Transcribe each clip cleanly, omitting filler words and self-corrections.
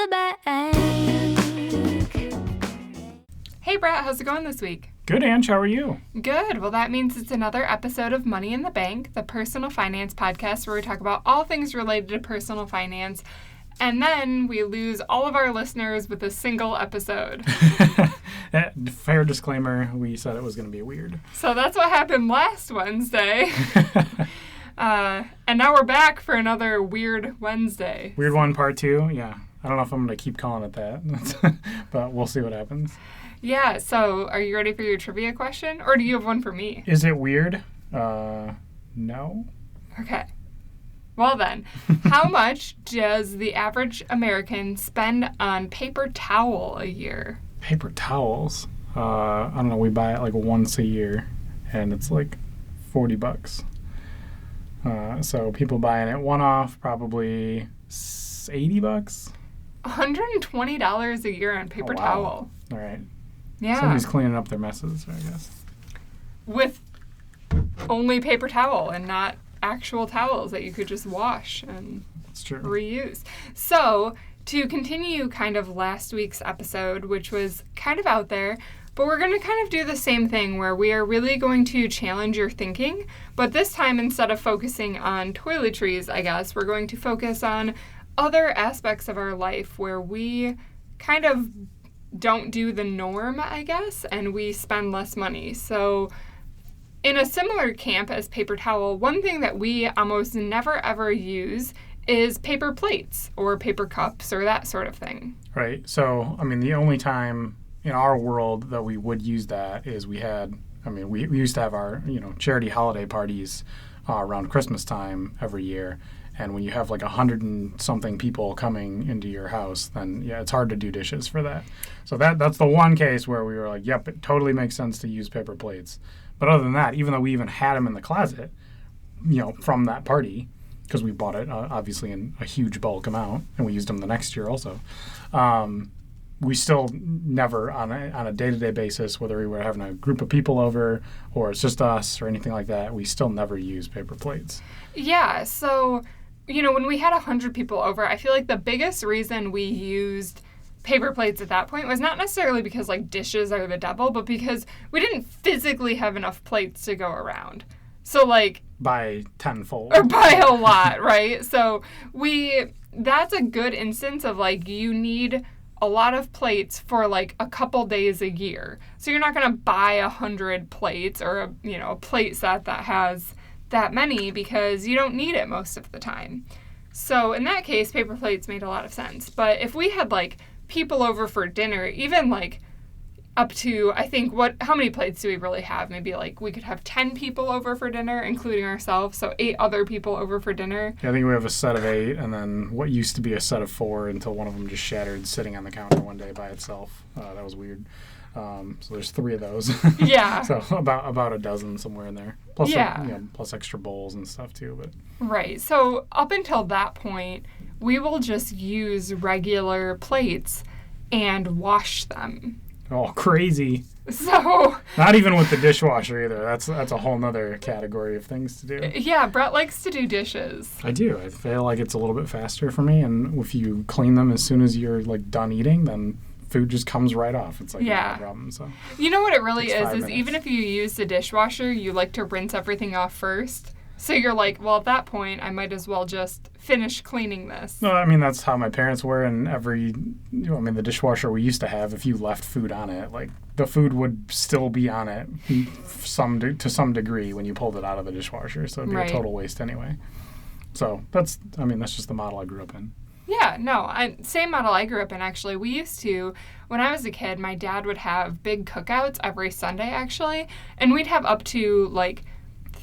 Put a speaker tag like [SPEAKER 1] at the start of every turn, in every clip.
[SPEAKER 1] the bank.
[SPEAKER 2] Hey, Brett, how's it going this week?
[SPEAKER 3] Good, Ange. How are you?
[SPEAKER 2] Good. Well, that means it's another episode of Money in the Bank, the personal finance podcast where we talk about all things related to personal finance, and then we lose all of our listeners with a single episode.
[SPEAKER 3] Fair disclaimer, we said it was going to be weird.
[SPEAKER 2] So that's what happened last Wednesday. And now we're back for another Weird Wednesday.
[SPEAKER 3] Weird One Part 2, yeah. I don't know if I'm going to keep calling it that, but we'll see what happens.
[SPEAKER 2] Yeah, so are you ready for your trivia question? Or do you have one for me?
[SPEAKER 3] Is it weird? No.
[SPEAKER 2] Okay. Well then, how much does the average American spend on paper towel a year?
[SPEAKER 3] Paper towels? I don't know, we buy it like once a year, and it's like $40. So people buying it one-off, probably $80?
[SPEAKER 2] $120 a year on paper towel.
[SPEAKER 3] All right.
[SPEAKER 2] Yeah.
[SPEAKER 3] Somebody's cleaning up their messes, I guess.
[SPEAKER 2] With only paper towel and not actual towels that you could just wash and
[SPEAKER 3] That's true.
[SPEAKER 2] reuse. So, to continue kind of last week's episode, which was kind of out there, but we're going to kind of do the same thing where we are really going to challenge your thinking, but this time instead of focusing on toiletries, I guess, we're going to focus on other aspects of our life where we kind of don't do the norm, I guess, and we spend less money. So in a similar camp as paper towel, one thing that we almost never ever use is paper plates or paper cups or that sort of thing.
[SPEAKER 3] Right. So, I mean, the only time in our world that we would use that is we used to have our, charity holiday parties around Christmas time every year. And when you have like 100 and something people coming into your house, then yeah, it's hard to do dishes for that. So that's the one case where we were like, yep, it totally makes sense to use paper plates. But other than that, even though we even had them in the closet, from that party, because we bought it obviously in a huge bulk amount, and we used them the next year also, we still never on a day-to-day basis, whether we were having a group of people over or it's just us or anything like that, we still never use paper plates.
[SPEAKER 2] Yeah, so when we had 100 people over, I feel like the biggest reason we used paper plates at that point was not necessarily because, like, dishes are the devil, but because we didn't physically have enough plates to go around. So, like...
[SPEAKER 3] By tenfold.
[SPEAKER 2] Or by a lot, right? So, that's a good instance of, like, you need a lot of plates for, like, a couple days a year. So, you're not going to buy 100 plates or, a plate set that has that many because you don't need it most of the time. So in that case, paper plates made a lot of sense. But if we had like people over for dinner, even like up to, I think, how many plates do we really have? Maybe like we could have 10 people over for dinner, including ourselves. So 8 other people over for dinner.
[SPEAKER 3] Yeah, I think we have a set of 8 and then what used to be a set of 4 until one of them just shattered sitting on the counter one day by itself. That was weird. So there's 3 of those.
[SPEAKER 2] Yeah.
[SPEAKER 3] So about a dozen somewhere in there. Plus,
[SPEAKER 2] yeah.
[SPEAKER 3] Plus extra bowls and stuff too. But
[SPEAKER 2] right. So up until that point, we will just use regular plates and wash them.
[SPEAKER 3] Oh, crazy.
[SPEAKER 2] So
[SPEAKER 3] not even with the dishwasher either. That's a whole nother category of things to do.
[SPEAKER 2] Yeah, Brett likes to do dishes.
[SPEAKER 3] I do. I feel like it's a little bit faster for me, and if you clean them as soon as you're like done eating, then food just comes right off. It's like no problem. So
[SPEAKER 2] you know what it really is
[SPEAKER 3] minutes.
[SPEAKER 2] Even if you use the dishwasher, you like to rinse everything off first. So you're like, well, at that point, I might as well just finish cleaning this.
[SPEAKER 3] No, I mean, that's how my parents were, and the dishwasher we used to have, if you left food on it, like, the food would still be on it to some degree when you pulled it out of the dishwasher, so it'd be a total waste anyway. So that's just the model I grew up in.
[SPEAKER 2] Yeah, no, same model I grew up in, actually. We used to, when I was a kid, my dad would have big cookouts every Sunday, actually, and we'd have up to, like,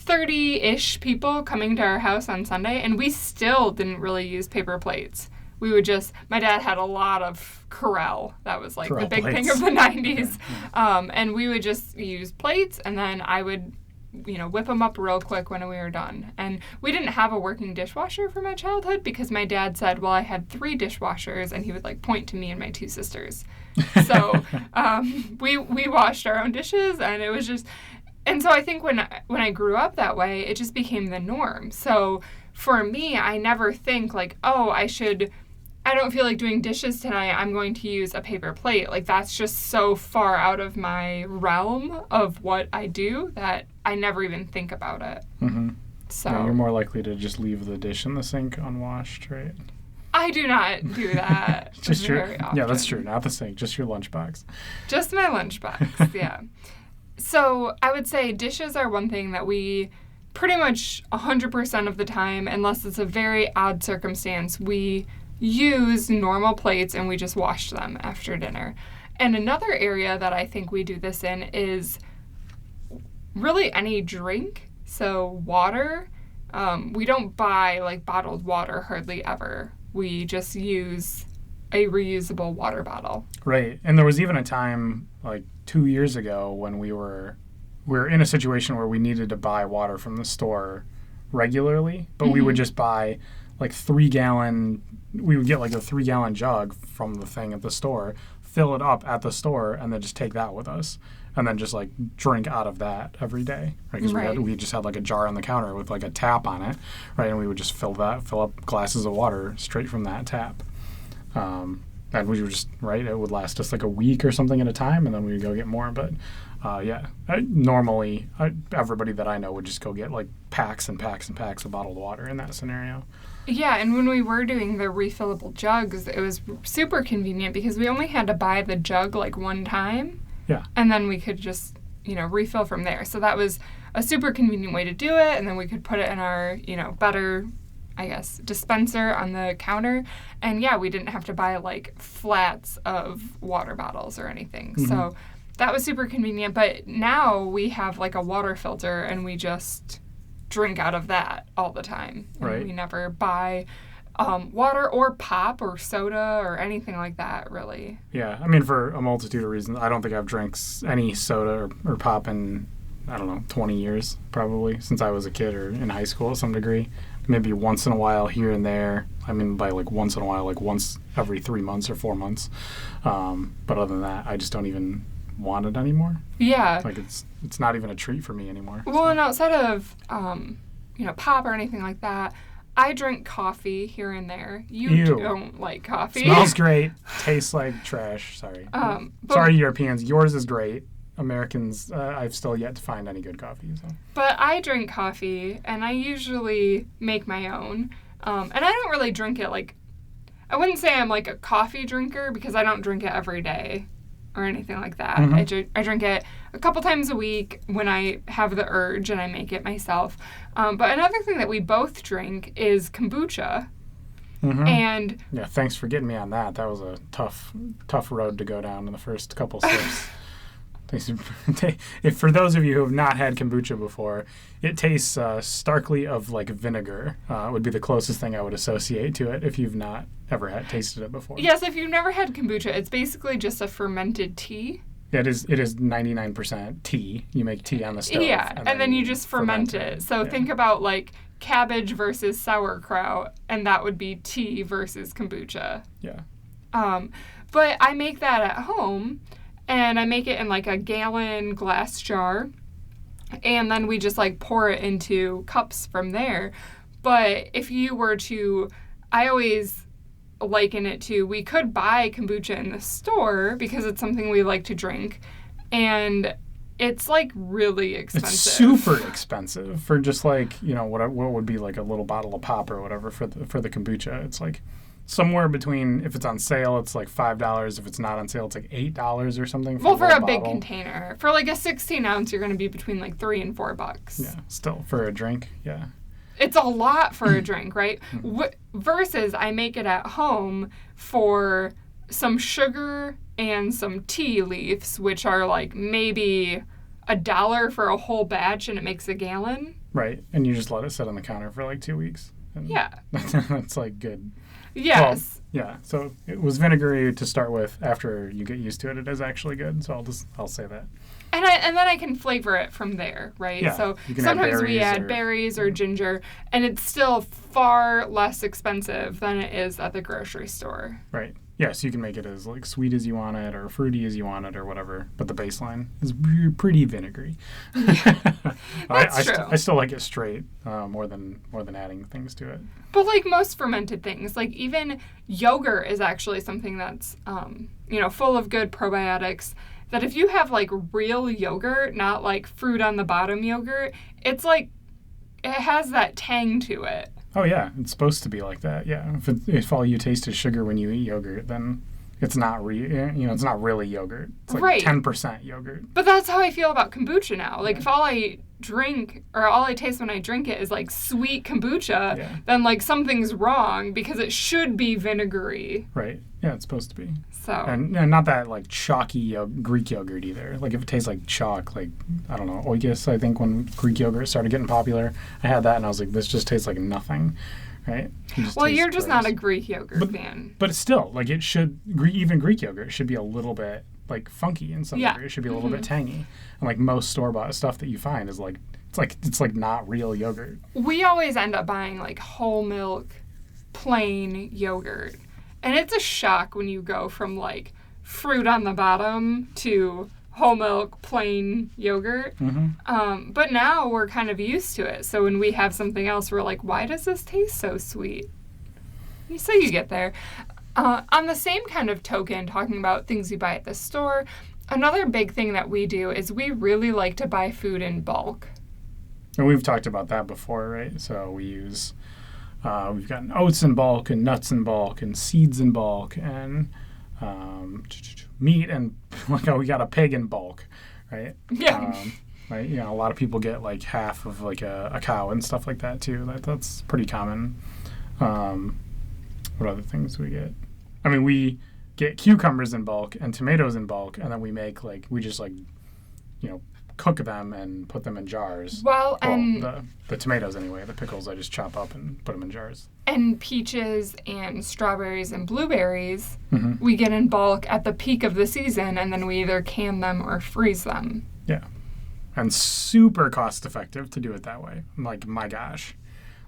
[SPEAKER 2] 30-ish people coming to our house on Sunday, and we still didn't really use paper plates. We would my dad had a lot of Corelle. That was like the big thing of the 90s. Yeah. And we would just use plates, and then I would, whip them up real quick when we were done. And we didn't have a working dishwasher for my childhood because my dad said, well, I had 3 dishwashers, and he would like point to me and my 2 sisters. So we washed our own dishes, and it was just... And so I think when I grew up that way, it just became the norm. So for me, I never think like, oh, I I don't feel like doing dishes tonight, I'm going to use a paper plate. Like, that's just so far out of my realm of what I do that I never even think about it.
[SPEAKER 3] Mm-hmm.
[SPEAKER 2] So
[SPEAKER 3] Yeah, you're more likely to just leave the dish in the sink unwashed, right?
[SPEAKER 2] I do not do that
[SPEAKER 3] Just
[SPEAKER 2] very often.
[SPEAKER 3] Yeah, that's true. Not the sink, just your lunchbox.
[SPEAKER 2] Just my lunchbox, yeah. So I would say dishes are one thing that we pretty much 100% of the time, unless it's a very odd circumstance, we use normal plates and we just wash them after dinner. And another area that I think we do this in is really any drink. So water, we don't buy like bottled water hardly ever. We just use a reusable water bottle.
[SPEAKER 3] Right. And there was even a time like 2 years ago when we were in a situation where we needed to buy water from the store regularly, but we would just buy like 3-gallon, we would get like a 3-gallon jug from the thing at the store, fill it up at the store, and then just take that with us. And then just like drink out of that every day, right? Because we just had like a jar on the counter with like a tap on it, right? And we would just fill up glasses of water straight from that tap. And we would just, right? It would last us like a week or something at a time, and then we would go get more. But normally everybody that I know would just go get like packs and packs and packs of bottled water in that scenario.
[SPEAKER 2] Yeah, and when we were doing the refillable jugs, it was super convenient because we only had to buy the jug like one time.
[SPEAKER 3] Yeah.
[SPEAKER 2] And then we could just, refill from there. So that was a super convenient way to do it. And then we could put it in our, better, I guess, dispenser on the counter. And yeah, we didn't have to buy like flats of water bottles or anything. Mm-hmm. So that was super convenient. But now we have like a water filter and we just drink out of that all the time. And
[SPEAKER 3] right.
[SPEAKER 2] we never buy water or pop or soda or anything like that, really.
[SPEAKER 3] Yeah, I mean, for a multitude of reasons. I don't think I've drank any soda or pop in, 20 years, probably, since I was a kid or in high school to some degree. Maybe once in a while here and there. I mean, by like once in a while, like once every 3 months or 4 months. But other than that, I just don't even want it anymore.
[SPEAKER 2] Yeah.
[SPEAKER 3] Like, it's not even a treat for me anymore.
[SPEAKER 2] Well, and outside of, pop or anything like that, I drink coffee here and there. You don't like coffee.
[SPEAKER 3] Smells great. Tastes like trash. Sorry. Sorry, Europeans. Yours is great. Americans, I've still yet to find any good coffee. So.
[SPEAKER 2] But I drink coffee, and I usually make my own. And I don't really drink it like... I wouldn't say I'm like a coffee drinker because I don't drink it every day or anything like that. Mm-hmm. I drink it a couple times a week when I have the urge and I make it myself. But another thing that we both drink is kombucha.
[SPEAKER 3] Mm-hmm.
[SPEAKER 2] And
[SPEAKER 3] yeah, thanks for getting me on that. That was a tough road to go down in the first couple sips. If for those of you who have not had kombucha before, it tastes starkly of like vinegar. Would be the closest thing I would associate to it if you've not ever tasted it before.
[SPEAKER 2] Yes, if you've never had kombucha, it's basically just a fermented tea.
[SPEAKER 3] Yeah, it is 99% tea. You make tea on the stove.
[SPEAKER 2] Yeah, and then you just ferment it. So think about like cabbage versus sauerkraut, and that would be tea versus kombucha.
[SPEAKER 3] Yeah.
[SPEAKER 2] But I make that at home. And I make it in like a gallon glass jar. And then we just like pour it into cups from there. But if you were to, I always liken it to, we could buy kombucha in the store because it's something we like to drink. And it's like really expensive.
[SPEAKER 3] It's super expensive for just like, what would be like a little bottle of pop or whatever for the kombucha. It's like somewhere between, if it's on sale, it's like $5. If it's not on sale, it's like $8 or something.
[SPEAKER 2] For a big container. For like a 16 ounce, you're going to be between like $3 and $4.
[SPEAKER 3] Yeah, still for a drink. Yeah.
[SPEAKER 2] It's a lot for a drink, right? Versus I make it at home for some sugar and some tea leaves, which are like maybe $1 for a whole batch, and it makes a gallon.
[SPEAKER 3] Right, and you just let it sit on the counter for like 2 weeks. And
[SPEAKER 2] yeah.
[SPEAKER 3] That's like good.
[SPEAKER 2] Yes.
[SPEAKER 3] Well, yeah. So it was vinegary to start with. After you get used to it, it is actually good. So I'll say that.
[SPEAKER 2] And then I can flavor it from there, right?
[SPEAKER 3] Yeah,
[SPEAKER 2] so sometimes we add berries or ginger, and it's still far less expensive than it is at the grocery store.
[SPEAKER 3] Right. Yeah, so you can make it as like sweet as you want it or fruity as you want it or whatever. But the baseline is pretty vinegary.
[SPEAKER 2] That's true.
[SPEAKER 3] I still like it straight more than adding things to it.
[SPEAKER 2] But like most fermented things, like even yogurt is actually something that's full of good probiotics. That if you have like real yogurt, not like fruit on the bottom yogurt, it's like it has that tang to it.
[SPEAKER 3] Oh yeah, it's supposed to be like that. Yeah, if all you taste is sugar when you eat yogurt, then it's not it's not really yogurt. It's like 10% yogurt.
[SPEAKER 2] But that's how I feel about kombucha now. Like if all I drink or all I taste when I drink it is like sweet kombucha, then like something's wrong because it should be vinegary.
[SPEAKER 3] Right. Yeah, it's supposed to be.
[SPEAKER 2] So
[SPEAKER 3] and not that like chalky Greek yogurt either. Like if it tastes like chalk, like I don't know, oikos. I think when Greek yogurt started getting popular, I had that and I was like, this just tastes like nothing, right?
[SPEAKER 2] Well, you're just not a Greek yogurt fan.
[SPEAKER 3] But it's still like it should. Even Greek yogurt should be a little bit like funky in some degree. It should be a little bit tangy. And like most store-bought stuff that you find is like it's like not real yogurt.
[SPEAKER 2] We always end up buying like whole milk, plain yogurt. And it's a shock when you go from, like, fruit on the bottom to whole milk, plain yogurt.
[SPEAKER 3] Mm-hmm.
[SPEAKER 2] But now we're kind of used to it. So when we have something else, we're like, why does this taste so sweet? So you get there. On the same kind of token, talking about things you buy at the store, another big thing that we do is we really like to buy food in bulk.
[SPEAKER 3] And we've talked about that before, right? So we use... we've gotten oats in bulk and nuts in bulk and seeds in bulk and meat and we got a pig in bulk, right?
[SPEAKER 2] Yeah.
[SPEAKER 3] Right. A lot of people get like half of like a cow and stuff like that too. That's pretty common. What other things do we get? I mean, we get cucumbers in bulk and tomatoes in bulk, and then we just cook them and put them in jars.
[SPEAKER 2] And
[SPEAKER 3] the tomatoes anyway. The pickles I just chop up and put them in jars.
[SPEAKER 2] And peaches and strawberries and blueberries,
[SPEAKER 3] mm-hmm.
[SPEAKER 2] we get in bulk at the peak of the season, and then we either can them or freeze them.
[SPEAKER 3] Yeah, and super cost effective to do it that way. Like my gosh,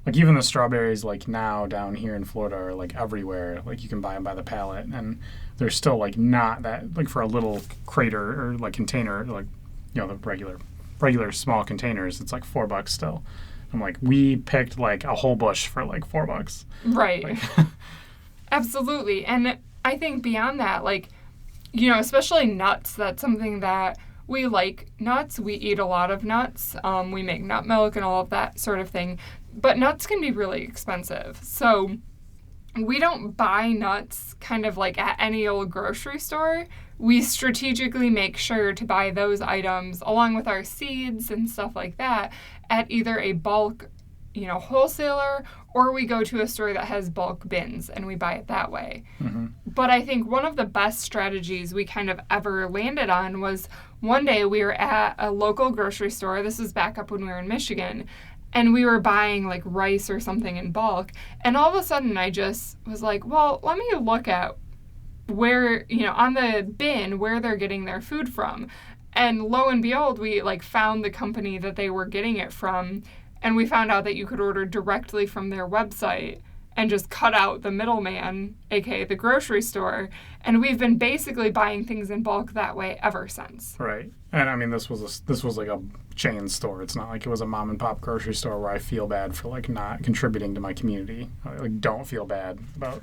[SPEAKER 3] like even the strawberries like now down here in Florida are like everywhere. Like you can buy them by the pallet, and they're still like not that like for a little crater or like container like. The regular small containers, it's like $4 still. I'm like, we picked like a whole bush for like $4.
[SPEAKER 2] Right.
[SPEAKER 3] Like,
[SPEAKER 2] absolutely. And I think beyond that, like, especially nuts, that's something that we like nuts. We eat a lot of nuts. We make nut milk and all of that sort of thing. But nuts can be really expensive. So we don't buy nuts kind of like at any old grocery store. We strategically make sure to buy those items along with our seeds and stuff like that at either a bulk, wholesaler, or we go to a store that has bulk bins and we buy it that way.
[SPEAKER 3] mm-hmm.
[SPEAKER 2] But I think one of the best strategies we kind of ever landed on was one day we were at a local grocery store. This was back up when we were in Michigan. And we were buying like rice or something in bulk. And all of a sudden I just was like, well, let me look at where, on the bin, where they're getting their food from. And lo and behold, we like found the company that they were getting it from. And we found out that you could order directly from their website and just cut out the middleman, aka the grocery store. And we've been basically buying things in bulk that way ever since.
[SPEAKER 3] Right. And I mean, this was like a chain store. It's not like it was a mom and pop grocery store where I feel bad for like not contributing to my community. I like don't feel bad about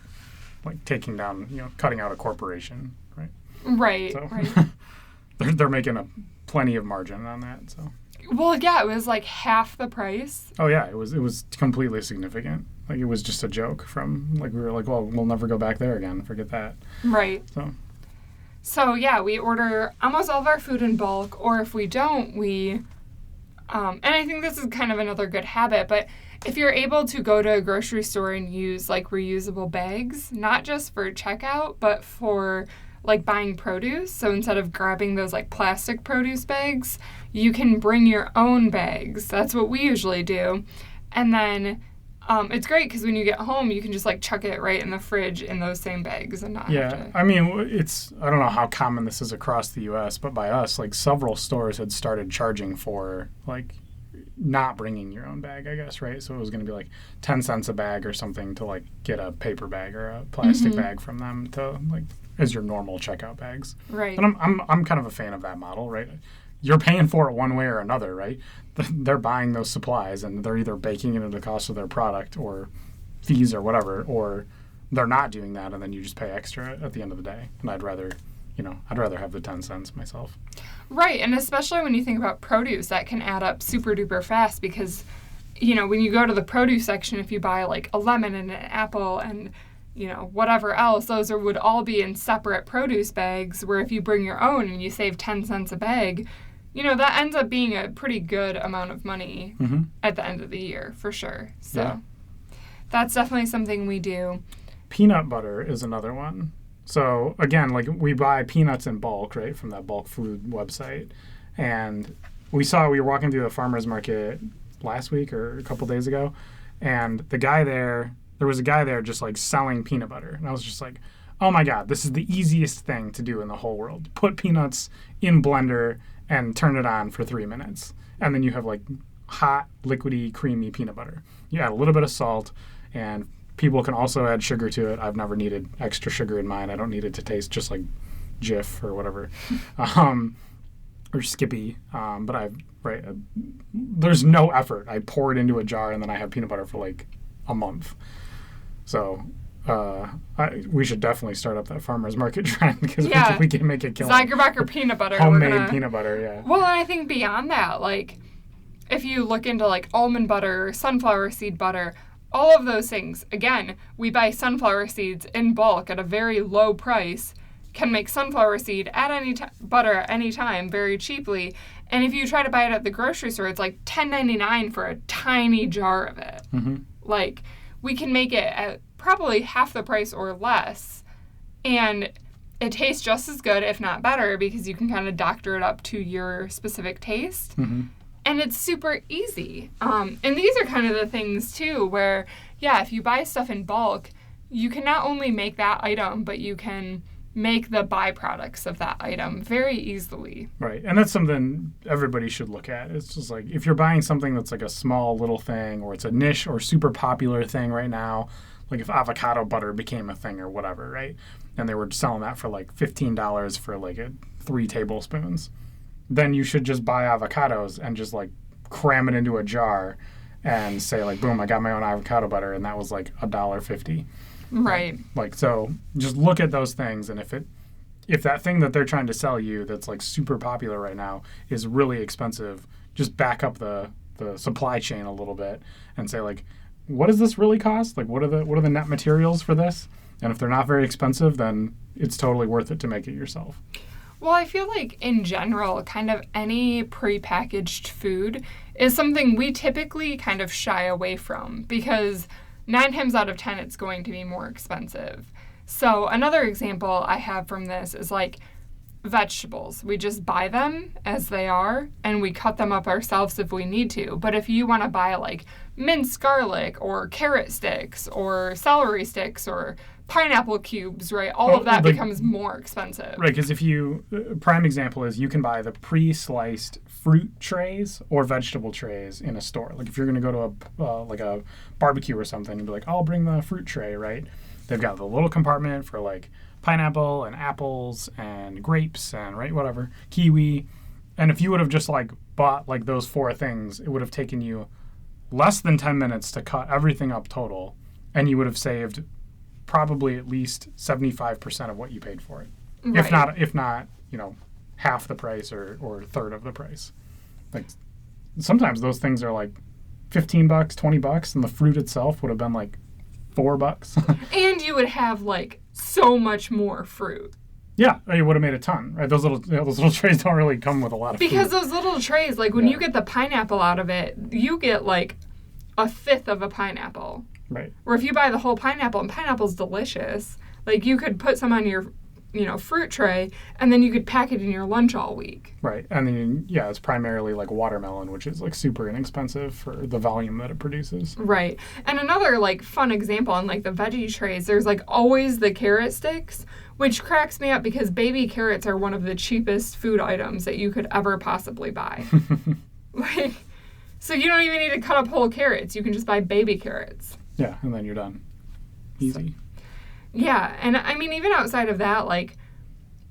[SPEAKER 3] like taking down, cutting out a corporation, right?
[SPEAKER 2] Right.
[SPEAKER 3] So,
[SPEAKER 2] right.
[SPEAKER 3] they're making plenty of margin on that. So.
[SPEAKER 2] Well, yeah, it was like half the price.
[SPEAKER 3] Oh yeah, it was completely significant. Like it was just a joke from like we were like, well, we'll never go back there again. Forget that.
[SPEAKER 2] Right. So yeah, we order almost all of our food in bulk, or if we don't, we. And I think this is kind of another good habit, but if you're able to go to a grocery store and use like reusable bags, not just for checkout, but for like buying produce. So instead of grabbing those like plastic produce bags, you can bring your own bags. That's what we usually do. And then it's great because when you get home, you can just like chuck it right in the fridge in those same bags and not have to.
[SPEAKER 3] I mean, I don't know how common this is across the U.S., but by us, like several stores had started charging for like not bringing your own bag, I guess, right? So it was going to be like 10 cents a bag or something to like get a paper bag or a plastic bag from them to like as your normal checkout bags.
[SPEAKER 2] Right.
[SPEAKER 3] And I'm kind of a fan of that model, right? You're paying for it one way or another, right? They're buying those supplies and they're either baking it into the cost of their product or fees or whatever, or they're not doing that and then you just pay extra at the end of the day. And I'd rather have the 10 cents myself.
[SPEAKER 2] Right, and especially when you think about produce, that can add up super duper fast because, you know, when you go to the produce section, if you buy like a lemon and an apple and, you know, whatever else, those would all be in separate produce bags, where if you bring your own and you save 10 cents a bag, you know, that ends up being a pretty good amount of money at the end of the year, for sure. So that's definitely something we do.
[SPEAKER 3] Peanut butter is another one. So, again, like we buy peanuts in bulk, right, from that bulk food website. And we were walking through the farmer's market last week or a couple days ago, and there was a guy there just like selling peanut butter. And I was just like, oh my God, this is the easiest thing to do in the whole world. Put peanuts in blender and turn it on for 3 minutes. And then you have like hot, liquidy, creamy peanut butter. You add a little bit of salt, and people can also add sugar to it. I've never needed extra sugar in mine. I don't need it to taste just like Jif or whatever, or Skippy. But there's no effort. I pour it into a jar and then I have peanut butter for like a month. So we should definitely start up that farmer's market trend because we can make a killing.
[SPEAKER 2] Zygerbacher peanut butter.
[SPEAKER 3] Homemade peanut butter, yeah.
[SPEAKER 2] Well, and I think beyond that, like if you look into like almond butter, sunflower seed butter, all of those things, again, we buy sunflower seeds in bulk at a very low price, can make sunflower seed butter at any time very cheaply. And if you try to buy it at the grocery store, it's like $10.99 for a tiny jar of it. Like, we can make it at probably half the price or less. And it tastes just as good, if not better, because you can kind of doctor it up to your specific taste. And it's super easy. And these are kind of the things, too, where, if you buy stuff in bulk, you can not only make that item, but you can make the byproducts of that item very easily.
[SPEAKER 3] Right. And that's something everybody should look at. It's just like, if you're buying something that's like a small little thing, or it's a niche or super popular thing right now, like if avocado butter became a thing or whatever, right? And they were selling that for like $15 for like 3 tablespoons. Then you should just buy avocados and just like cram it into a jar and say like, boom, I got my own avocado butter, and that was like $1.50.
[SPEAKER 2] Right.
[SPEAKER 3] Like, so just look at those things, and if that thing that they're trying to sell you that's like super popular right now is really expensive, just back up the supply chain a little bit and say like, what does this really cost? Like, what are the net materials for this? And if they're not very expensive, then it's totally worth it to make it yourself.
[SPEAKER 2] Well, I feel like in general, kind of any prepackaged food is something we typically kind of shy away from because 9 times out of 10, it's going to be more expensive. So another example I have from this is like vegetables. We just buy them as they are and we cut them up ourselves if we need to. But if you want to buy like minced garlic or carrot sticks or celery sticks or pineapple cubes, right? All of that becomes more expensive.
[SPEAKER 3] Right, because prime example is you can buy the pre-sliced fruit trays or vegetable trays in a store. Like if you're going to go to a barbecue or something, you'd be like, I'll bring the fruit tray, right? They've got the little compartment for like pineapple and apples and grapes and whatever, kiwi. And if you would have just like bought like those 4 things, it would have taken you less than 10 minutes to cut everything up total, and you would have saved probably at least 75% of what you paid for it. Right. If not, half the price or a third of the price. Like sometimes those things are like $15, $20, and the fruit itself would have been like $4.
[SPEAKER 2] And you would have like so much more fruit.
[SPEAKER 3] Yeah, you would have made a ton, right? Those little trays don't really come with a lot of
[SPEAKER 2] because
[SPEAKER 3] food.
[SPEAKER 2] Those little trays, like when you get the pineapple out of it, you get like a fifth of a pineapple.
[SPEAKER 3] Right.
[SPEAKER 2] Or if you buy the whole pineapple, and pineapple's delicious, like you could put some on your, fruit tray, and then you could pack it in your lunch all week.
[SPEAKER 3] Right. And then, it's primarily like watermelon, which is like super inexpensive for the volume that it produces.
[SPEAKER 2] Right. And another like fun example on like the veggie trays, there's like always the carrot sticks, which cracks me up because baby carrots are one of the cheapest food items that you could ever possibly buy. Like, So you don't even need to cut up whole carrots. You can just buy baby carrots.
[SPEAKER 3] Yeah, and then you're done. Easy.
[SPEAKER 2] Yeah, and I mean, even outside of that, like,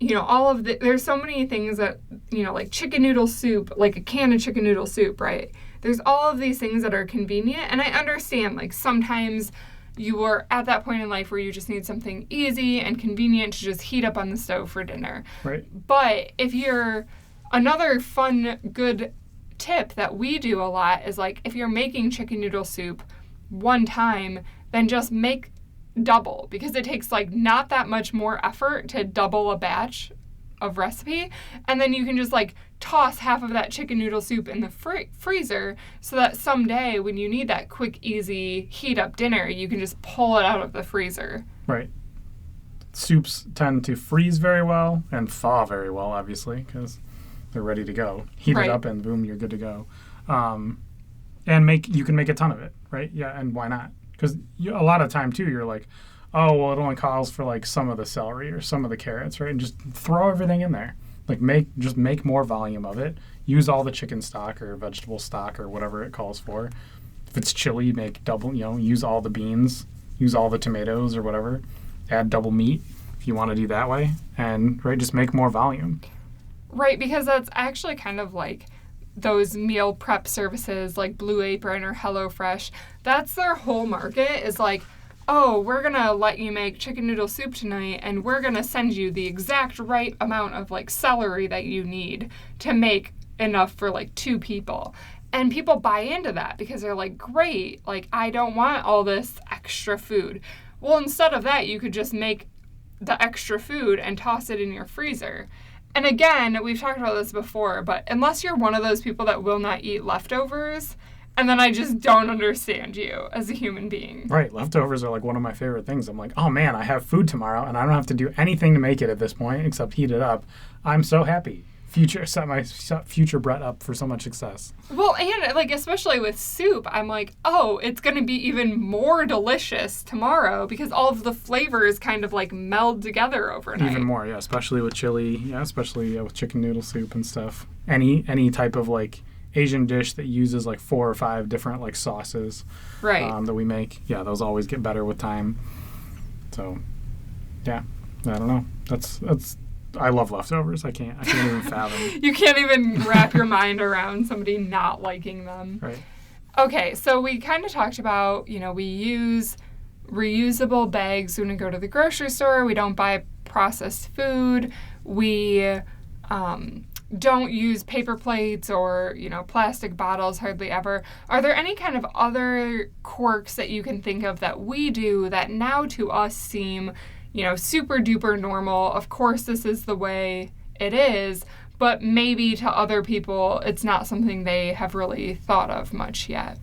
[SPEAKER 2] you know, there's so many things that, you know, like chicken noodle soup, like a can of chicken noodle soup, right? There's all of these things that are convenient, and I understand, like, sometimes you are at that point in life where you just need something easy and convenient to just heat up on the stove for dinner.
[SPEAKER 3] Right.
[SPEAKER 2] But if you're, another fun, good tip that we do a lot is, like, if you're making chicken noodle soup one time, then just make double, because it takes, like, not that much more effort to double a batch of recipe, and then you can just, like, toss half of that chicken noodle soup in the freezer so that someday when you need that quick, easy heat up dinner, you can just pull it out of the freezer.
[SPEAKER 3] Right. Soups tend to freeze very well and thaw very well, obviously, because they're ready to go. Heat it up and boom, you're good to go. And you can make a ton of it, right? Yeah, and why not? Because a lot of time, too, you're like, oh, well, it only calls for, like, some of the celery or some of the carrots, right? And just throw everything in there. Like, just make more volume of it. Use all the chicken stock or vegetable stock or whatever it calls for. If it's chili, make double, you know, use all the beans. Use all the tomatoes or whatever. Add double meat if you want to do that way. And, right, just make more volume.
[SPEAKER 2] Right, because that's actually kind of like those meal prep services like Blue Apron or HelloFresh. That's their whole market, is like, oh, we're going to let you make chicken noodle soup tonight, and we're going to send you the exact right amount of, like, celery that you need to make enough for, like, 2 people. And people buy into that because they're like, great, like, I don't want all this extra food. Well, instead of that, you could just make the extra food and toss it in your freezer. And again, we've talked about this before, but unless you're one of those people that will not eat leftovers, and then I just don't understand you as a human being.
[SPEAKER 3] Right. Leftovers are, like, one of my favorite things. I'm like, oh, man, I have food tomorrow, and I don't have to do anything to make it at this point except heat it up. I'm so happy. Set my future Brett up for so much success.
[SPEAKER 2] Well, and, like, especially with soup, I'm like, oh, it's going to be even more delicious tomorrow because all of the flavors kind of, like, meld together overnight.
[SPEAKER 3] Even more, yeah, especially with chili, especially with chicken noodle soup and stuff. Any type of, like, Asian dish that uses, like, 4 or 5 different, like, sauces that we make. Yeah, those always get better with time. So, yeah, I don't know. That's I love leftovers. I can't even fathom.
[SPEAKER 2] You can't even wrap your mind around somebody not liking them.
[SPEAKER 3] Right.
[SPEAKER 2] Okay, so we kind of talked about, you know, we use reusable bags when we go to the grocery store. We don't buy processed food. We don't use paper plates or, you know, plastic bottles hardly ever. Are there any kind of other quirks that you can think of that we do that now to us seem, you know, super duper normal? Of course, this is the way it is, but maybe to other people, it's not something they have really thought of much yet.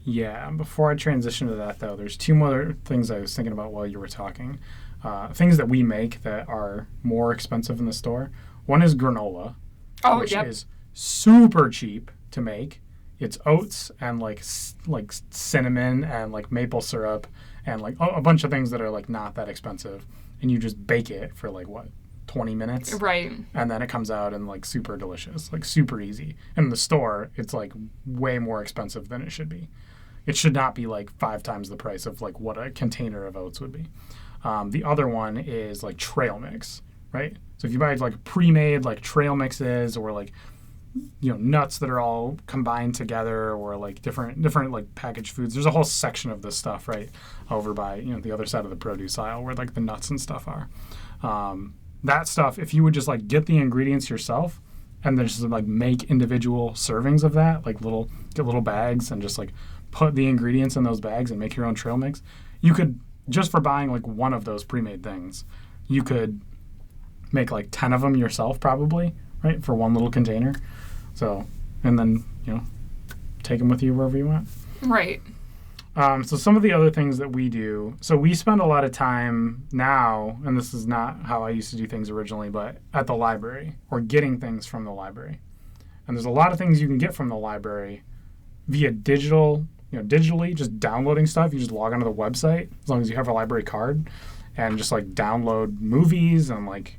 [SPEAKER 3] Yeah, before I transition to that, though, there's 2 more things I was thinking about while you were talking. Things that we make that are more expensive in the store. One is granola, which is super cheap to make. It's oats and, like cinnamon and, like, maple syrup and, like, a bunch of things that are, like, not that expensive. And you just bake it for, like, 20 minutes?
[SPEAKER 2] Right.
[SPEAKER 3] And then it comes out and, like, super delicious, like, super easy. And in the store, it's, like, way more expensive than it should be. It should not be, like, 5 times the price of, like, what a container of oats would be. The other one is, like, trail mix, right? So if you buy, like, pre-made, like, trail mixes or, like, you know, nuts that are all combined together or, like, different like, packaged foods. There's a whole section of this stuff, right, over by, you know, the other side of the produce aisle where, like, the nuts and stuff are. That stuff, if you would just, like, get the ingredients yourself and then just, like, make individual servings of that, like, get little bags and just, like, put the ingredients in those bags and make your own trail mix, you could, just for buying, like, one of those pre-made things, you could make, like, 10 of them yourself probably, right, for one little container. So, and then, you know, take them with you wherever you want.
[SPEAKER 2] Right.
[SPEAKER 3] So some of the other things that we do, so we spend a lot of time now, and this is not how I used to do things originally, but at the library or getting things from the library. And there's a lot of things you can get from the library via digitally, just downloading stuff. You just log onto the website as long as you have a library card and just, like, download movies and, like,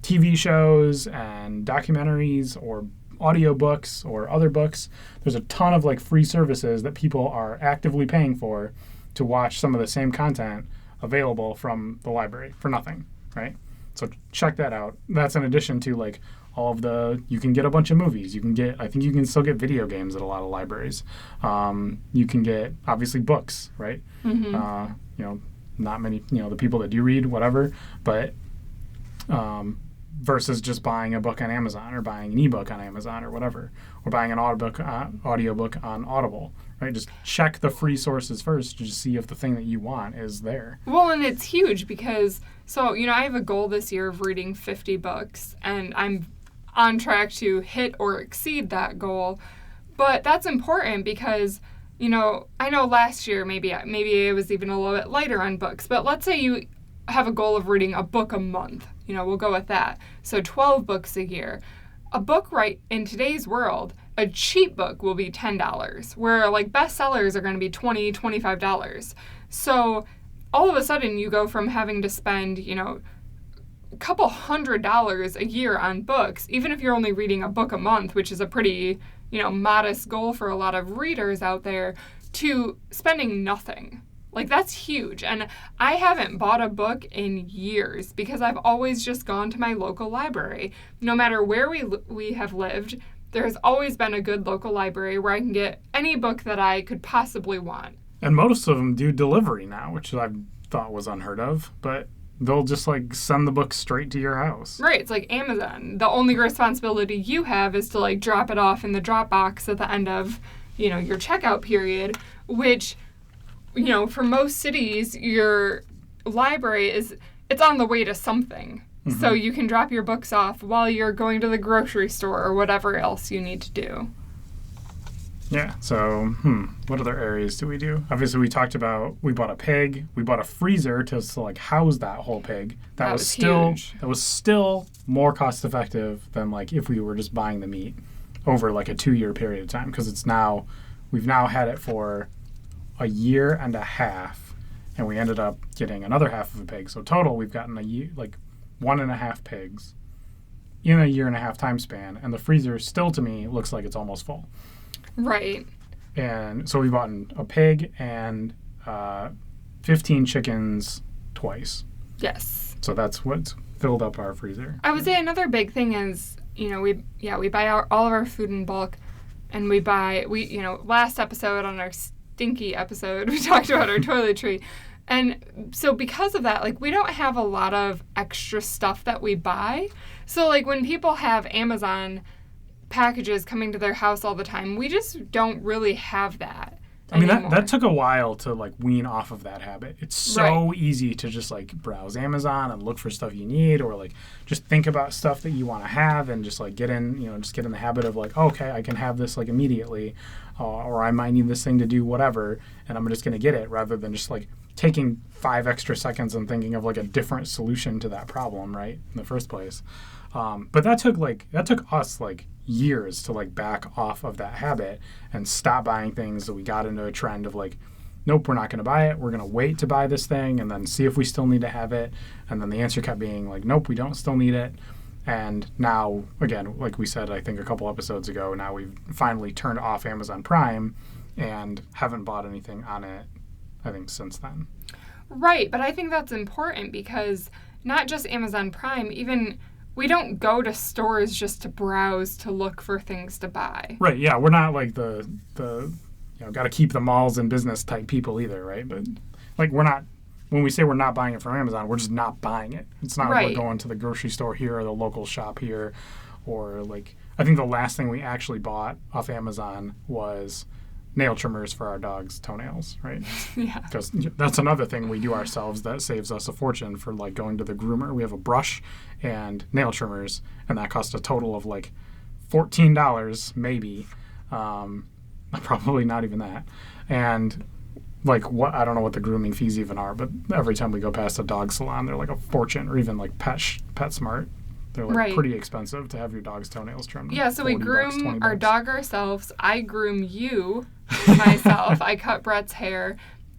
[SPEAKER 3] TV shows and documentaries or audiobooks or other books. There's a ton of like free services that people are actively paying for to watch some of the same content available from the library for nothing, right? So check that out. That's in addition to like all of you can get a bunch of movies. I think you can still get video games at a lot of libraries. You can get, obviously, books, right? Not many, the people that do read, whatever, but versus just buying a book on Amazon or buying an ebook on Amazon or whatever, or buying an audiobook on Audible, right? Just check the free sources first to just see if the thing that you want is there.
[SPEAKER 2] Well, and it's huge because, I have a goal this year of reading 50 books, and I'm on track to hit or exceed that goal. But that's important because, I know last year maybe it was even a little bit lighter on books, but let's say you have a goal of reading a book a month. We'll go with that. So 12 books a year. A book right in today's world, a cheap book will be $10, where like bestsellers are going to be $20, $25. So all of a sudden you go from having to spend, a couple $100 a year on books, even if you're only reading a book a month, which is a pretty, modest goal for a lot of readers out there, to spending nothing. Like, that's huge. And I haven't bought a book in years because I've always just gone to my local library. No matter where we have lived, there has always been a good local library where I can get any book that I could possibly want.
[SPEAKER 3] And most of them do delivery now, which I thought was unheard of, but they'll just like send the book straight to your house.
[SPEAKER 2] Right, it's like Amazon. The only responsibility you have is to like drop it off in the drop box at the end of, your checkout period, which, for most cities, your library it's on the way to something. Mm-hmm. So you can drop your books off while you're going to the grocery store or whatever else you need to do.
[SPEAKER 3] Yeah, so, what other areas do we do? Obviously, we talked about, we bought a pig. We bought a freezer to like house that whole pig. That was still huge. That was still more cost effective than like if we were just buying the meat over like a 2-year period of time, because we've now had it for a year and a half, and we ended up getting another half of a pig. So total, we've gotten 1.5 pigs in a year and a half time span, and the freezer still, to me, looks like it's almost full.
[SPEAKER 2] Right.
[SPEAKER 3] And so we bought a pig and 15 chickens twice.
[SPEAKER 2] Yes.
[SPEAKER 3] So that's what's filled up our freezer.
[SPEAKER 2] I would say another big thing is, we buy all of our food in bulk, and last episode on our stinky episode, we talked about our toiletry. And so because of that, like, we don't have a lot of extra stuff that we buy. So, like, when people have Amazon packages coming to their house all the time, we just don't really have that.
[SPEAKER 3] I mean, that took a while to like wean off of that habit. It's so easy to just like browse Amazon and look for stuff you need, or like just think about stuff that you want to have and just like get in the habit of like, okay, I can have this like immediately, or I might need this thing to do whatever, and I'm just going to get it, rather than just like taking 5 extra seconds and thinking of like a different solution to that problem, right, in the first place. But that took us like years to like back off of that habit and stop buying things that we got into a trend of like, nope, we're not going to buy it. We're going to wait to buy this thing and then see if we still need to have it. And then the answer kept being like, nope, we don't still need it. And now, again, like we said, I think a couple episodes ago, now we've finally turned off Amazon Prime and haven't bought anything on it, I think, since then.
[SPEAKER 2] Right, but I think that's important because not just Amazon Prime, even we don't go to stores just to browse, to look for things to buy. Right,
[SPEAKER 3] yeah, we're not like the got to keep the malls in business type people either, right? But like we're not, when we say we're not buying it from Amazon, we're just not buying it. It's not like we're going to the grocery store here or the local shop here, or like, I think the last thing we actually bought off Amazon was nail trimmers for our dog's toenails, right?
[SPEAKER 2] Yeah.
[SPEAKER 3] Because that's another thing we do ourselves that saves us a fortune for like going to the groomer. We have a brush and nail trimmers, and that cost a total of like $14 maybe. Probably not even that. And like, I don't know what the grooming fees even are, but every time we go past a dog salon, they're like a fortune, or even like PetSmart. They're like pretty expensive to have your dog's toenails trimmed.
[SPEAKER 2] Yeah, so we groom our dog ourselves. I groom you myself. I cut Brett's hair.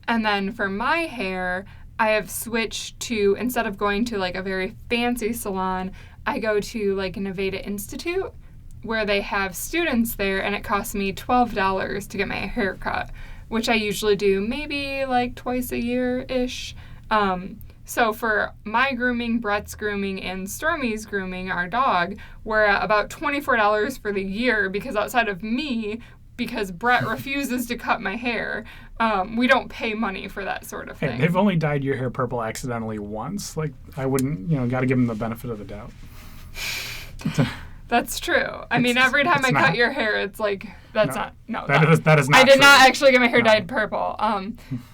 [SPEAKER 2] And then for my hair, I have switched to, instead of going to like a very fancy salon, I go to like an Aveda Institute, where they have students there, and it costs me $12 to get my hair cut, which I usually do maybe like twice a year-ish. So for my grooming, Brett's grooming, and Stormy's grooming, our dog, we're at about $24 for the year because outside of me, because Brett refuses to cut my hair, we don't pay money for that sort of thing.
[SPEAKER 3] Hey, they've only dyed your hair purple accidentally once. Like, I wouldn't, got to give them the benefit of the doubt.
[SPEAKER 2] That's true. I mean, every time I cut your hair, it's like, that is not
[SPEAKER 3] I
[SPEAKER 2] did
[SPEAKER 3] true.
[SPEAKER 2] not actually get my hair dyed purple.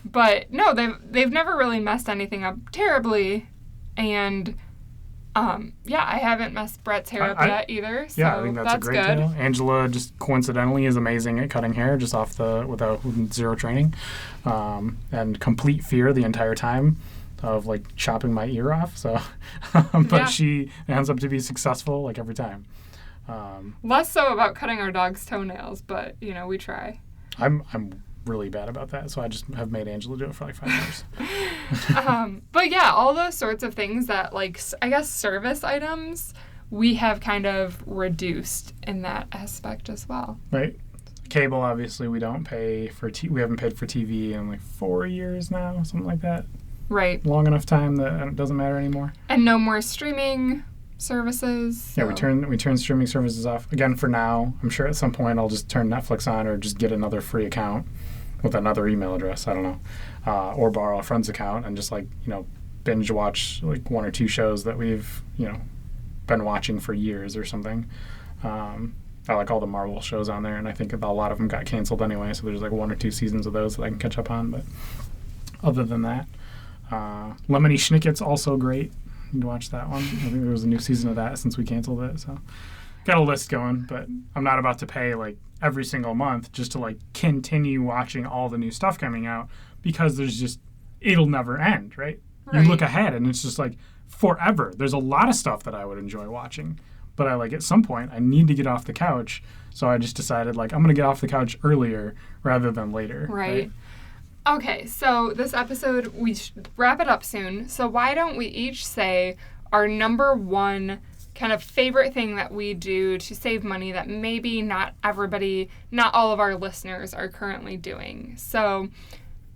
[SPEAKER 2] But no, they've never really messed anything up terribly. And I haven't messed Brett's hair up yet either. So
[SPEAKER 3] I think that's a great
[SPEAKER 2] good.
[SPEAKER 3] tale. Angela just coincidentally is amazing at cutting hair just without zero training. And complete fear the entire time of like chopping my ear off. So but she ends up to be successful like every time.
[SPEAKER 2] Less so about cutting our dog's toenails, but we try.
[SPEAKER 3] I'm really bad about that, so I just have made Angela do it for like 5 years.
[SPEAKER 2] But yeah, all those sorts of things that, like, I guess service items, we have kind of reduced in that aspect as well.
[SPEAKER 3] Right. Cable, obviously, we don't pay for. We haven't paid for TV in like 4 years now, something like that.
[SPEAKER 2] Right.
[SPEAKER 3] Long enough time that it doesn't matter anymore.
[SPEAKER 2] And no more streaming services. So.
[SPEAKER 3] Yeah, we turn streaming services off again for now. I'm sure at some point I'll just turn Netflix on or just get another free account with another email address. I don't know, or borrow a friend's account and just binge watch like 1 or 2 shows that we've been watching for years or something. I like all the Marvel shows on there, and I think a lot of them got canceled anyway. So there's like 1 or 2 seasons of those that I can catch up on. But other than that, Lemony Snicket's also great. You can watch that one. I think there was a new season of that since we canceled it. So got a list going, but I'm not about to pay like every single month just to like continue watching all the new stuff coming out because it'll never end, right? You look ahead and it's just like forever. There's a lot of stuff that I would enjoy watching, but at some point I need to get off the couch. So I just decided I'm going to get off the couch earlier rather than later.
[SPEAKER 2] Right. Okay, so this episode, we should wrap it up soon. So why don't we each say our number one kind of favorite thing that we do to save money that maybe not all of our listeners are currently doing. So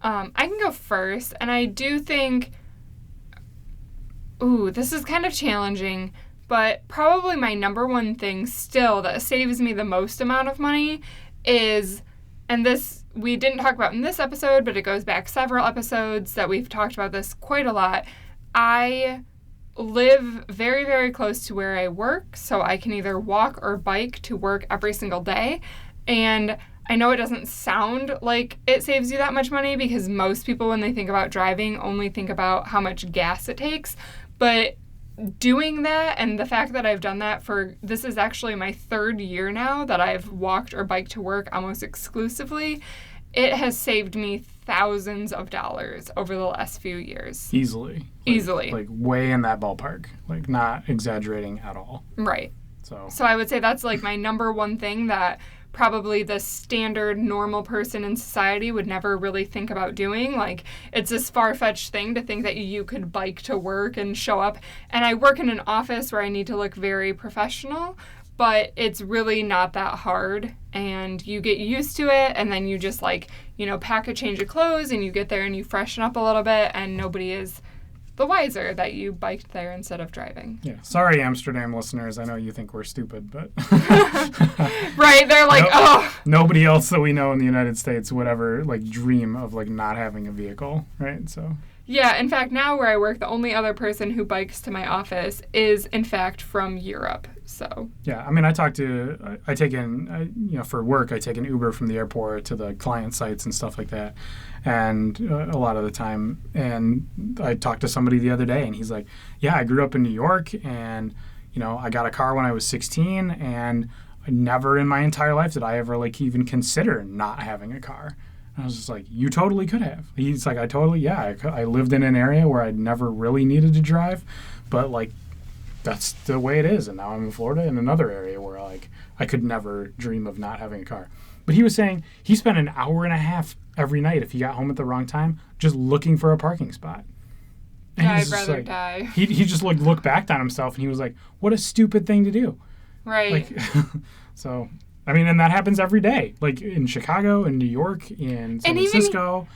[SPEAKER 2] I can go first, and I do think, this is kind of challenging, but probably my number one thing still that saves me the most amount of money is, and this we didn't talk about in this episode, but it goes back several episodes that we've talked about this quite a lot. I live very, very close to where I work, so I can either walk or bike to work every single day. And I know it doesn't sound like it saves you that much money because most people, when they think about driving, only think about how much gas it takes. But doing that, and the fact that I've done that this is actually my 3rd year now that I've walked or biked to work almost exclusively, it has saved me thousands of dollars over the last few years.
[SPEAKER 3] Easily. Like way in that ballpark. Like not exaggerating at all.
[SPEAKER 2] Right.
[SPEAKER 3] So
[SPEAKER 2] I would say that's like my number one thing that probably the standard normal person in society would never really think about doing. Like, it's this far-fetched thing to think that you could bike to work and show up. And I work in an office where I need to look very professional, but it's really not that hard. And you get used to it, and then you just pack a change of clothes, and you get there and you freshen up a little bit, and nobody is the wiser that you biked there instead of driving.
[SPEAKER 3] Yeah. Sorry, Amsterdam listeners. I know you think we're stupid, but...
[SPEAKER 2] Right. They're like,
[SPEAKER 3] Nobody else that we know in the United States would ever, dream of, not having a vehicle, right? So...
[SPEAKER 2] Yeah. In fact, now where I work, the only other person who bikes to my office is, in fact, from Europe. So... Yeah.
[SPEAKER 3] I mean, for work, I take an Uber from the airport to the client sites and stuff like that. And a lot of the time, and I talked to somebody the other day, and he's like, yeah, I grew up in New York, and, I got a car when I was 16, and never in my entire life did I ever, even consider not having a car. And I was just like, you totally could have. He's like, I lived in an area where I never really needed to drive, but, that's the way it is. And now I'm in Florida in another area where, I could never dream of not having a car. But he was saying he spent an hour and a half every night if he got home at the wrong time just looking for a parking spot. And
[SPEAKER 2] I'd rather die.
[SPEAKER 3] He just looked back on himself and he was like, what a stupid thing to do.
[SPEAKER 2] Right.
[SPEAKER 3] Like, so, I mean, and that happens every day. Like in Chicago, in New York, in San Francisco.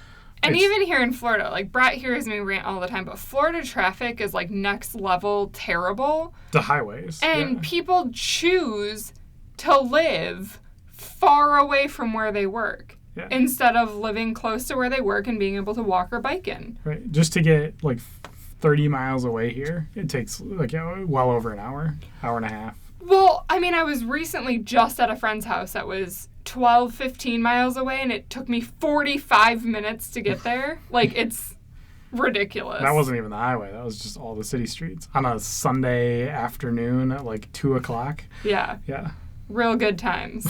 [SPEAKER 2] And even here in Florida, like Brett hears me rant all the time, but Florida traffic is like next level terrible.
[SPEAKER 3] The highways.
[SPEAKER 2] And people choose to live far away from where they work instead of living close to where they work and being able to walk or bike in.
[SPEAKER 3] Right. Just to get like 30 miles away here, it takes like well over an hour and a half.
[SPEAKER 2] Well, I mean, I was recently just at a friend's house that was 12, 15 miles away, and it took me 45 minutes to get there. Like, it's ridiculous.
[SPEAKER 3] That wasn't even the highway. That was just all the city streets on a Sunday afternoon at like 2 o'clock.
[SPEAKER 2] Yeah.
[SPEAKER 3] Yeah.
[SPEAKER 2] Real good times.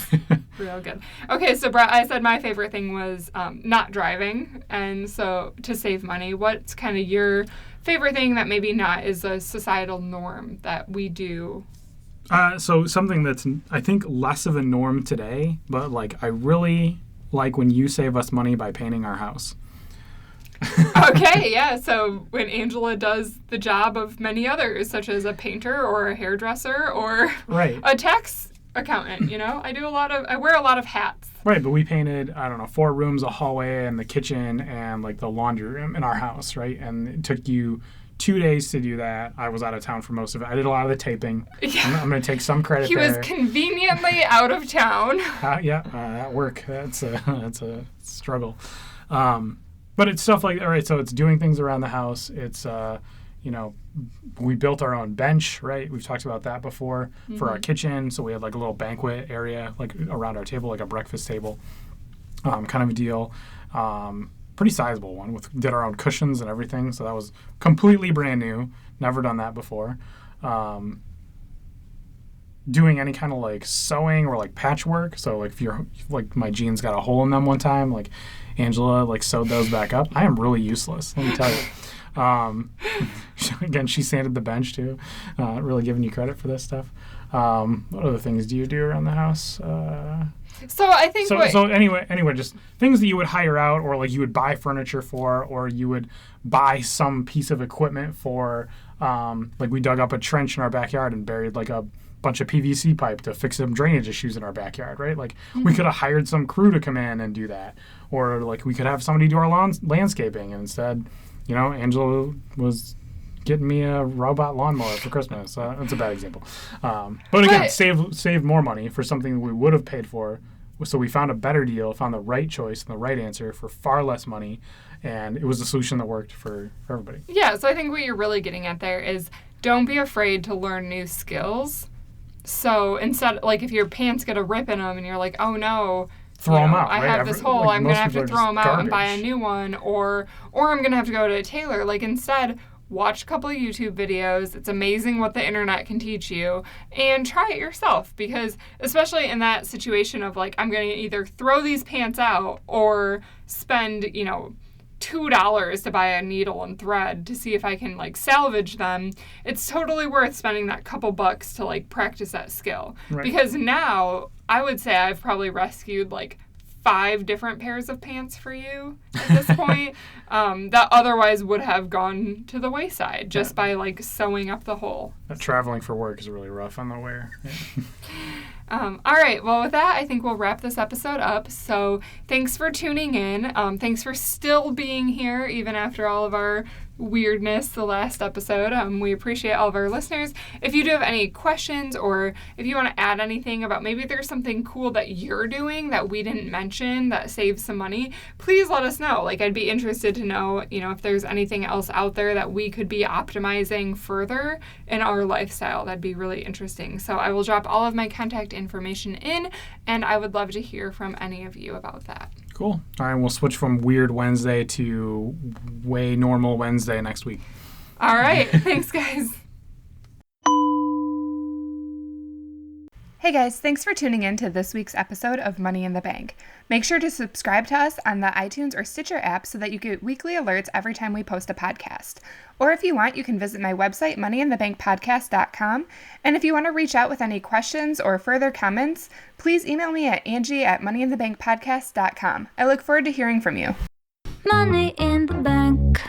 [SPEAKER 2] Real good. Okay, so Brett, I said my favorite thing was not driving. And so to save money, what's kind of your favorite thing that maybe not is a societal norm that we do?
[SPEAKER 3] So something that's, I think, less of a norm today, but like I really like when you save us money by painting our house.
[SPEAKER 2] Okay, yeah. So when Angela does the job of many others, such as a painter or a hairdresser or a tax accountant, I wear a lot of hats.
[SPEAKER 3] Right, but we painted, 4 rooms, a hallway, and the kitchen, and like the laundry room in our house, right? And it took you 2 days to do that. I was out of town for most of it. I did a lot of the taping. Yeah. I'm going to take some credit there.
[SPEAKER 2] He was conveniently out of town.
[SPEAKER 3] At work. That's a struggle. But it's stuff like, all right, so it's doing things around the house. It's, we built our own bench, right? We've talked about that before for our kitchen. So we had like a little banquet area like around our table, like a breakfast table kind of a deal. Pretty sizable one. Did our own cushions and everything. So that was completely brand new. Never done that before. Doing any kind of like sewing or like patchwork. So like if you're like my jeans got a hole in them one time, like Angela like sewed those back up. I am really useless, let me tell you. Again, she sanded the bench too. Really giving you credit for this stuff. What other things do you do around the house?
[SPEAKER 2] So I think
[SPEAKER 3] so anyway, just things that you would hire out, or like you would buy furniture for, or you would buy some piece of equipment for. Like we dug up a trench in our backyard and buried like a bunch of PVC pipe to fix some drainage issues in our backyard, right? Like we could have hired some crew to come in and do that, or like we could have somebody do our landscaping, and instead, Angela was getting me a robot lawnmower for Christmas. That's a bad example. But again, save more money for something we would have paid for. So we found a better deal, found the right choice and the right answer for far less money, and it was a solution that worked for everybody.
[SPEAKER 2] Yeah, so I think what you're really getting at there is don't be afraid to learn new skills. So instead, like if your pants get a rip in them and you're like, oh no,
[SPEAKER 3] throw them out.
[SPEAKER 2] I have this hole. I'm going to have to throw them out and buy a new one, or I'm going to have to go to a tailor. Like instead, watch a couple of YouTube videos. It's amazing what the internet can teach you, and try it yourself, because especially in that situation of like, I'm going to either throw these pants out or spend, $2 to buy a needle and thread to see if I can like salvage them, it's totally worth spending that couple bucks to like practice that skill. Right. Because now I would say I've probably rescued like 5 different pairs of pants for you at this point that otherwise would have gone to the wayside just by like sewing up the hole.
[SPEAKER 3] Traveling for work is really rough on the wear. Yeah.
[SPEAKER 2] All right. Well, with that, I think we'll wrap this episode up. So thanks for tuning in. Thanks for still being here, even after all of our weirdness the last episode. We appreciate all of our listeners. If you do have any questions, or if you want to add anything about maybe there's something cool that you're doing that we didn't mention that saves some money, please let us know. Like, I'd be interested to know, if there's anything else out there that we could be optimizing further in our lifestyle. That'd be really interesting. So I will drop all of my contact information in, and I would love to hear from any of you about that.
[SPEAKER 3] Cool. All right, we'll switch from Weird Wednesday to way normal Wednesday next week.
[SPEAKER 2] All right. Thanks, guys. Hey guys, thanks for tuning in to this week's episode of Money in the Bank. Make sure to subscribe to us on the iTunes or Stitcher app so that you get weekly alerts every time we post a podcast. Or if you want, you can visit my website, moneyinthebankpodcast.com. And if you want to reach out with any questions or further comments, please email me at Angie@moneyinthebankpodcast.com. I look forward to hearing from you.
[SPEAKER 1] Money in the bank.